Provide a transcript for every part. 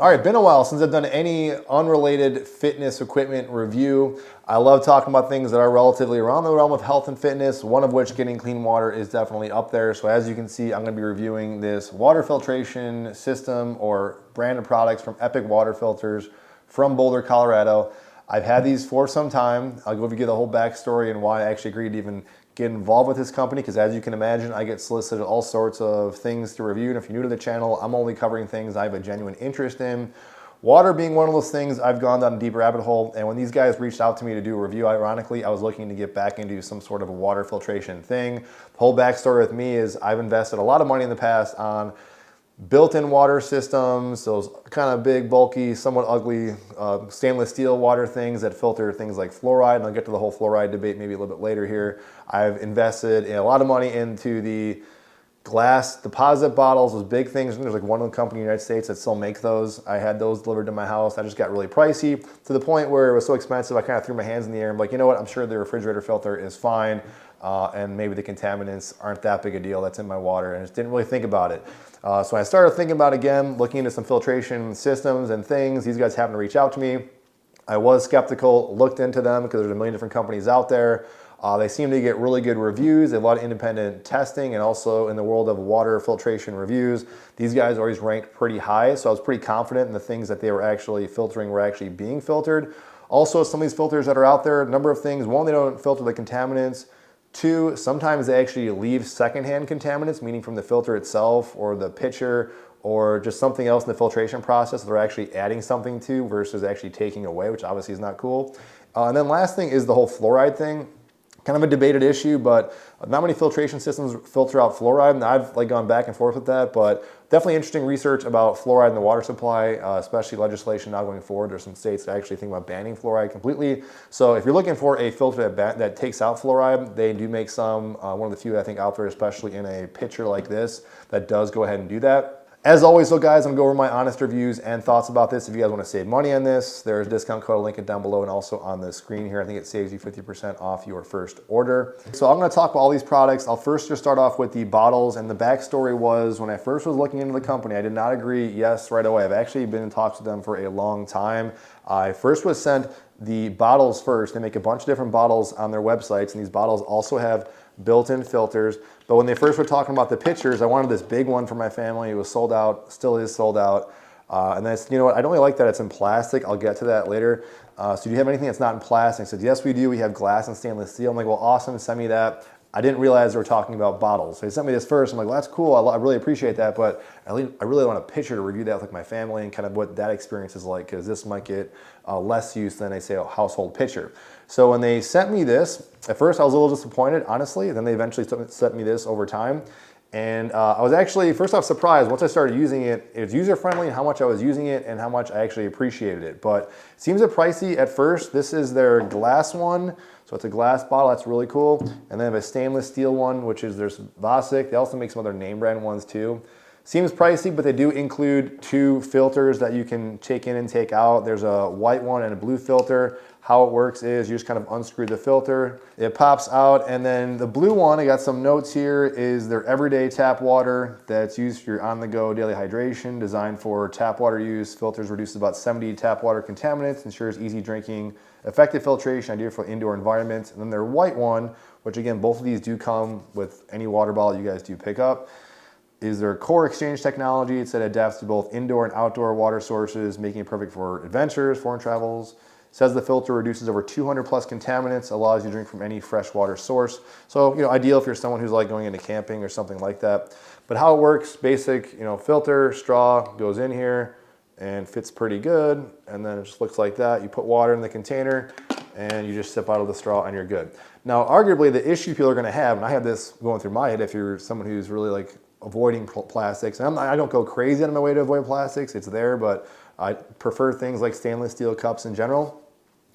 All right, been a while since I've done any unrelated fitness equipment review. I love talking about things that are relatively around the realm of health and fitness, one of which getting clean water is definitely up there. So as you can see, I'm gonna be reviewing this water filtration system or brand of products from Epic Water Filters from Boulder, Colorado. I've had these for some time. I'll go give you the whole backstory and why I actually agreed to even get involved with this company, because as you can imagine, I get solicited all sorts of things to review. And if you're new to the channel, I'm only covering things I have a genuine interest in. Water being one of those things, I've gone down a deep rabbit hole. And when these guys reached out to me to do a review, ironically, I was looking to get back into some sort of a water filtration thing. The whole backstory with me is I've invested a lot of money in the past on built-in water systems, those kind of big, bulky, somewhat ugly stainless steel water things that filter things like fluoride, and I'll get to the whole fluoride debate maybe a little bit later here. I've invested in a lot of money into the glass deposit bottles, those big things. There's like one company in the United States that still make those. I had those delivered to my house. That just got really pricey to the point where it was so expensive I kind of threw my hands in the air. I'm like, you know what, I'm sure the refrigerator filter is fine, and maybe the contaminants aren't that big a deal that's in my water, and I just didn't really think about it. So I started thinking about, again, looking into some filtration systems and things. These guys happened to reach out to me. I was skeptical, looked into them because there's a million different companies out there. They seem to get really good reviews. They have a lot of independent testing, and also in the world of water filtration reviews, these guys always ranked pretty high. So I was pretty confident in the things that they were actually filtering were actually being filtered. Also, some of these filters that are out there, a number of things. One, they don't filter the contaminants. Two, sometimes they actually leave secondhand contaminants, meaning from the filter itself or the pitcher or just something else in the filtration process they're actually adding something to versus actually taking away, which obviously is not cool. And then last thing is the whole fluoride thing. Kind of a debated issue, but not many filtration systems filter out fluoride, and I've gone back and forth with that, but definitely interesting research about fluoride in the water supply, especially legislation now going forward. There's some states that actually think about banning fluoride completely. So if you're looking for a filter that takes out fluoride, they do make some, one of the few I think out there, especially in a pitcher like this, that does go ahead and do that. As always though, guys, I'm gonna go over my honest reviews and thoughts about this. If you guys wanna save money on this, there's a discount code, I'll link it down below and also on the screen here. I think it saves you 50% off your first order. So I'm gonna talk about all these products. I'll first just start off with the bottles, and the backstory was when I first was looking into the company, I did not agree yes right away. I've actually been in talks with them for a long time. I first was sent the bottles first. They make a bunch of different bottles on their websites, and these bottles also have built-in filters. But when they first were talking about the pitchers, I wanted this big one for my family. It was sold out, still is sold out. And then you know what, I don't really like that it's in plastic. I'll get to that later. So do you have anything that's not in plastic? I said, yes, we do. We have glass and stainless steel. I'm like, well, awesome, send me that. I didn't realize they were talking about bottles. So they sent me this first. I'm like, well, that's cool. I really appreciate that, but I really want a pitcher to review that with like my family and kind of what that experience is like, because this might get less use than they say a household pitcher. So when they sent me this, at first I was a little disappointed, honestly. Then they eventually sent me this over time. And I was actually, first off, surprised once I started using it. It's user-friendly and how much I was using it and how much I actually appreciated it. But it seems a bit pricey at first. This is their glass one. So it's a glass bottle, that's really cool. And then they have a stainless steel one, which is there's Vasic. They also make some other name brand ones too. Seems pricey, but they do include two filters that you can take in and take out. There's a white one and a blue filter. How it works is you just kind of unscrew the filter, it pops out, and then the blue one, I got some notes here, is their everyday tap water that's used for your on-the-go daily hydration, designed for tap water use. Filters reduces about 70 tap water contaminants, ensures easy drinking, effective filtration, ideal for indoor environments. And then their white one, which again, both of these do come with any water bottle you guys do pick up, is their core exchange technology. It said it adapts to both indoor and outdoor water sources, making it perfect for adventures, foreign travels. Says the filter reduces over 200 plus contaminants, allows you to drink from any freshwater source. So, you know, ideal if you're someone who's like going into camping or something like that. But how it works, basic, you know, filter, straw goes in here and fits pretty good. And then it just looks like that. You put water in the container and you just sip out of the straw and you're good. Now, arguably the issue people are gonna have, and I have this going through my head if you're someone who's really like avoiding plastics. And I don't go crazy on my way to avoid plastics. It's there, but I prefer things like stainless steel cups in general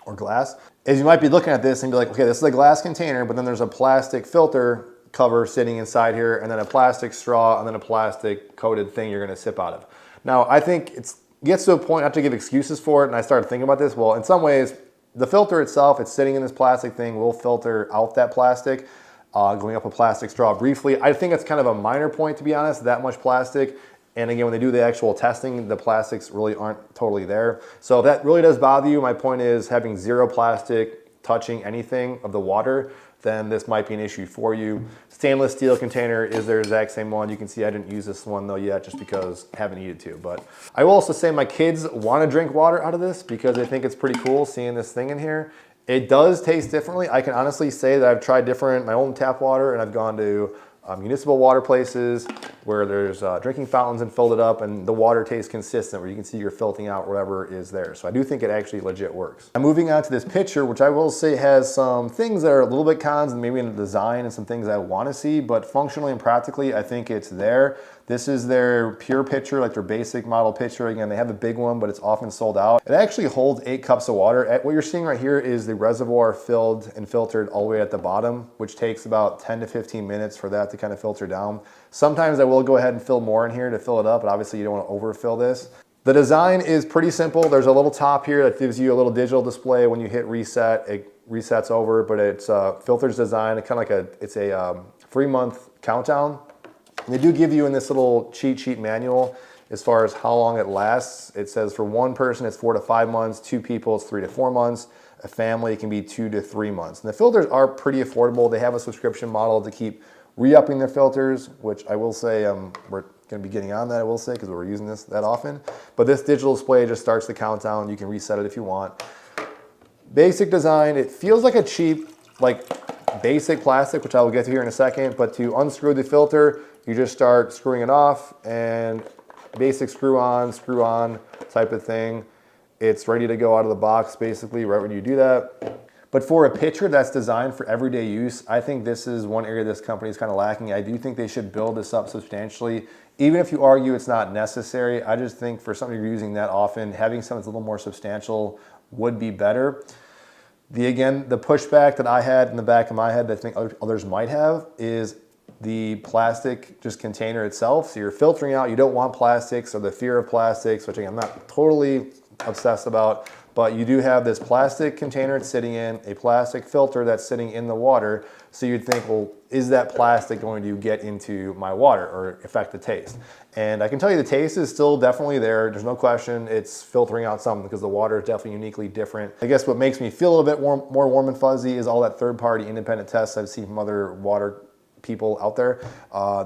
or glass. As you might be looking at this and be like, okay, this is a glass container, but then there's a plastic filter cover sitting inside here, and then a plastic straw, and then a plastic coated thing you're gonna sip out of. Now, I think it gets to a point, not to give excuses for it, and I started thinking about this. Well, in some ways, the filter itself, it's sitting in this plastic thing, will filter out that plastic. Going up a plastic straw briefly. I think it's kind of a minor point, to be honest. That much plastic And again, when they do the actual testing, the plastics really aren't totally there. So if that really does bother you, my point is having zero plastic touching anything of the water, then this might be an issue for you. Stainless steel container is their exact same one. You can see I didn't use this one though yet just because I haven't needed to. But I will also say my kids want to drink water out of this because they think it's pretty cool seeing this thing in here. It does taste differently. I can honestly say that I've tried my own tap water, and I've gone to municipal water places where there's drinking fountains and filled it up, and the water tastes consistent where you can see you're filtering out whatever is there. So I do think it actually legit works. I'm moving on to this pitcher, which I will say has some things that are a little bit cons and maybe in the design and some things I want to see, but functionally and practically, I think it's there. This is their pure pitcher, like their basic model pitcher. Again, they have a big one, but it's often sold out. It actually holds 8 cups of water. What you're seeing right here is the reservoir filled and filtered all the way at the bottom, which takes about 10 to 15 minutes for that to kind of filter down. Sometimes I will go ahead and fill more in here to fill it up, but obviously you don't want to overfill this. The design is pretty simple. There's a little top here that gives you a little digital display. When you hit reset, it resets over, but it's filters design. It's kind of like it's a 3-month countdown. And they do give you in this little cheat sheet manual as far as how long it lasts. It says for one person it's 4 to 5 months, 2 people it's 3 to 4 months, a family it can be 2 to 3 months. And the filters are pretty affordable. They have a subscription model to keep re-upping their filters, which I will say we're going to be getting on that, I will say, because we're using this that often. But this digital display just starts the countdown. You can reset it if you want. Basic design, it feels like a cheap, like basic plastic, which I will get to here in a second, but to unscrew the filter, you just start screwing it off and basic screw on type of thing. It's ready to go out of the box basically right when you do that. But for a pitcher that's designed for everyday use, I think this is one area this company is kind of lacking. I do think they should build this up substantially. Even if you argue it's not necessary, I just think for something you're using that often, having something that's a little more substantial would be better. Again, the pushback that I had in the back of my head that I think others might have is the plastic just container itself. So you're filtering out, you don't want plastics or the fear of plastics, which again, I'm not totally obsessed about, but you do have this plastic container it's sitting in, a plastic filter that's sitting in the water. So you'd think, well, is that plastic going to get into my water or affect the taste? And I can tell you the taste is still definitely there. There's no question it's filtering out something because the water is definitely uniquely different. I guess what makes me feel a little bit more warm and fuzzy is all that third-party independent tests I've seen from other water people out there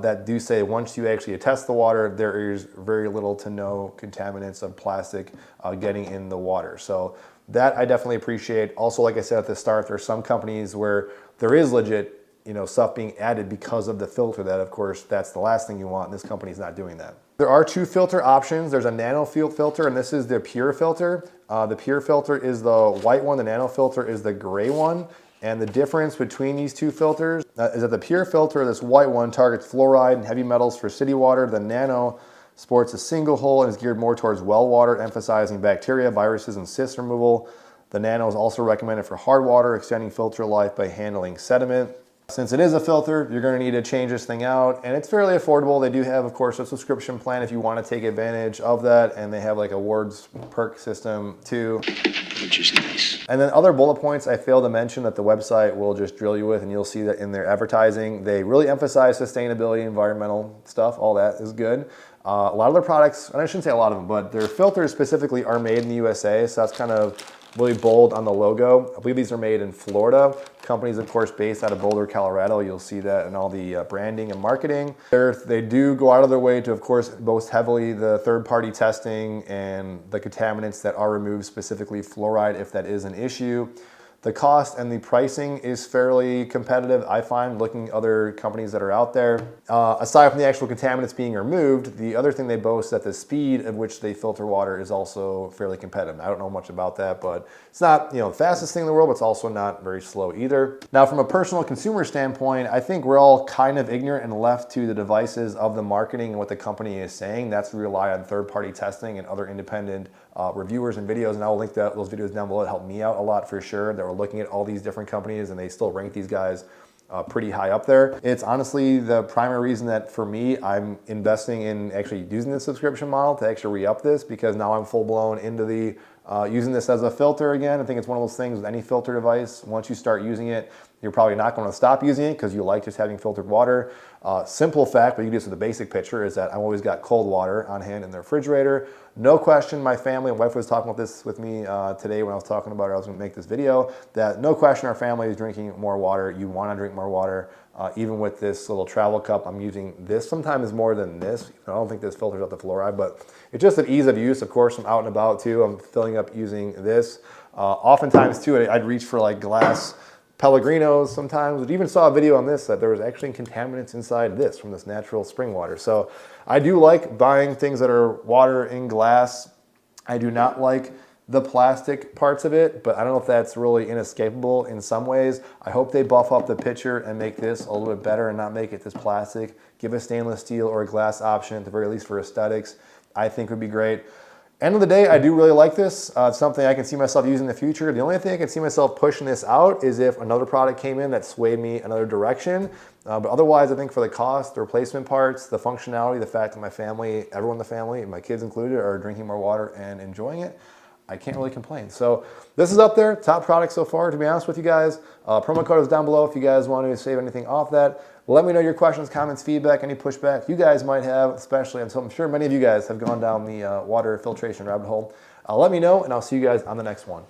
that do say once you actually test the water, there is very little to no contaminants of plastic getting in the water. So that I definitely appreciate. Also, like I said at the start, there are some companies where there is legit stuff being added because of the filter that, of course, that's the last thing you want. And this company's not doing that. There are 2 filter options. There's a nano filter, and this is the pure filter. The pure filter is the white one. The nano filter is the gray one. And the difference between these 2 filters is that the pure filter, this white one, targets fluoride and heavy metals for city water. The nano sports a single hole and is geared more towards well water, emphasizing bacteria, viruses, and cyst removal. The nano is also recommended for hard water, extending filter life by handling sediment. Since it is a filter, you're going to need to change this thing out, and it's fairly affordable. They do have, of course, a subscription plan if you want to take advantage of that, and they have like a Words perk system too. Which is nice. And then other bullet points I failed to mention that the website will just drill you with, and you'll see that in their advertising. They really emphasize sustainability, environmental stuff, all that is good. A lot of their products, and I shouldn't say a lot of them, but their filters specifically are made in the USA, so that's kind of really bold on the logo. I believe these are made in Florida. Companies, of course, based out of Boulder, Colorado. You'll see that in all the branding and marketing. They do go out of their way to, of course, boast heavily the third-party testing and the contaminants that are removed, specifically fluoride, if that is an issue. The cost and the pricing is fairly competitive, I find, looking at other companies that are out there. Aside from the actual contaminants being removed, the other thing they boast is that the speed at which they filter water is also fairly competitive. I don't know much about that, but it's not the fastest thing in the world, but it's also not very slow either. Now, from a personal consumer standpoint, I think we're all kind of ignorant and left to the devices of the marketing and what the company is saying. That's to rely on third-party testing and other independent reviewers and videos, and I'll link those videos down below. It helped me out a lot for sure. That we're looking at all these different companies and they still rank these guys pretty high up there. It's honestly the primary reason that for me, I'm investing in actually using the subscription model to actually re-up this, because now I'm full blown into the using this as a filter again. I think it's one of those things with any filter device. Once you start using it, you're probably not going to stop using it because you like just having filtered water. Simple fact, but you can do this with a basic picture, is that I've always got cold water on hand in the refrigerator. No question, my family and wife was talking about this with me today when I was talking about it. I was going to make this video, that no question our family is drinking more water. You want to drink more water. Even with this little travel cup, I'm using this sometimes more than this. I don't think this filters out the fluoride, but it's just an ease of use. Of course, I'm out and about too. I'm filling up using this. Oftentimes too, I'd reach for like glass Pellegrinos sometimes. I even saw a video on this that there was actually contaminants inside this from this natural spring water. So I do like buying things that are water in glass. I do not like the plastic parts of it, but I don't know if that's really inescapable in some ways. I hope they buff up the pitcher and make this a little bit better and not make it this plastic. Give a stainless steel or a glass option at the very least for aesthetics. I think would be great. End of the day, I do really like this. It's something I can see myself using in the future. The only thing I can see myself pushing this out is if another product came in that swayed me another direction. But otherwise, I think for the cost, the replacement parts, the functionality, the fact that my family, everyone in the family, my kids included, are drinking more water and enjoying it, I can't really complain. So this is up there, top product so far, to be honest with you guys. Promo code is down below if you guys want to save anything off that. Let me know your questions, comments, feedback, any pushback you guys might have, especially, I'm sure many of you guys have gone down the water filtration rabbit hole. Let me know, and I'll see you guys on the next one.